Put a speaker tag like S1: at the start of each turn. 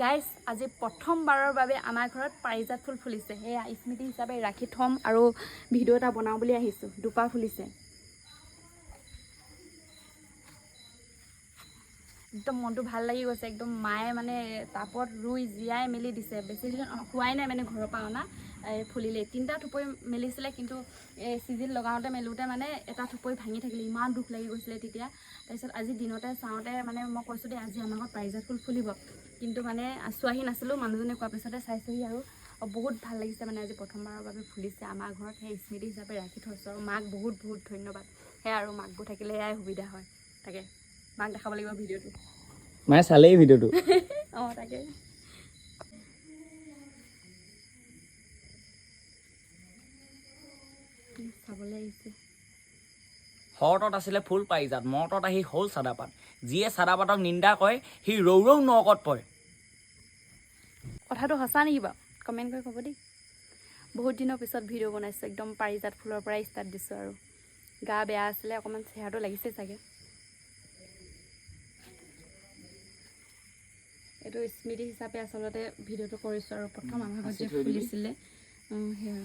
S1: Guys আজি প্ৰথমবাৰৰ বাবে আমাৰ ঘৰত পাৰিজাত ফুল ফুলিছে। সেয়া স্মৃতি হিচাপে ৰাখি থ'ম আৰু ভিডিঅ' এটা বনাওঁ বুলি আহিছোঁ। দুপা ফুলিছে, একদম মনটো ভাল লাগি গৈছে। একদম মায়ে মানে টাবত ৰুই জীয়াই মেলি দিছে। বেছি দিন হোৱাই নাই মানে ঘৰৰ পৰা অনা ফুলিলে। 3টা থুপৰি মেলিছিলে, কিন্তু চিজিল লগাওঁতে মেলোঁতে মানে এটা থুপৰি ভাঙি থাকিলে। ইমান দুখ লাগি গৈছিলে তেতিয়া। তাৰপিছত আজি দিনতে চাওঁতে মানে মই কৈছোঁ দেই আজি আমাৰ ঘৰত পাৰিজাত ফুল ফুলিব, কিন্তু মানে চোৱাহি নাছিলোঁ। মানুহজনে কোৱাৰ পিছতে চাইছোঁহি আৰু বহুত ভাল লাগিছে। মানে আজি প্ৰথমবাৰৰ বাবে ফুলিছে আমাৰ ঘৰত। সেই স্মৃতি হিচাপে ৰাখি থৈছোঁ আৰু মাক বহুত বহুত ধন্যবাদ। সেয়া আৰু মাকবোৰ থাকিলে এয়াই সুবিধা হয়। তাকে মাক দেখাব লাগিব ভিডিঅ'টো।
S2: মায়ে চালেই ভিডিঅ'টো।
S1: অঁ তাকে চাবলৈ আহিছে।
S2: শৰতত আছিলে ফুল পাৰিজাত, মৰতত আহি হ'ল চাদাপাত। যিয়ে চাদাপাতক নিন্দা কৰে সি ৰৌ ৰৌ নৰকত পৰে।
S1: কথাটো সঁচা নেকি বাৰু? কমেণ্ট কৰি ক'ব দেই। বহুত দিনৰ পিছত ভিডিঅ' বনাইছোঁ। একদম পাৰিজাত ফুলৰ পৰাই ষ্টাৰ্ট দিছোঁ আৰু গা বেয়া আছিলে অকণমান, চেহেৰাটো লাগিছে চাগে। এইটো স্মৃতি হিচাপে আচলতে ভিডিঅ'টো কৰিছোঁ আৰু প্ৰথম আমাৰ ঘৰত যে ফুলিছিলে সেয়া।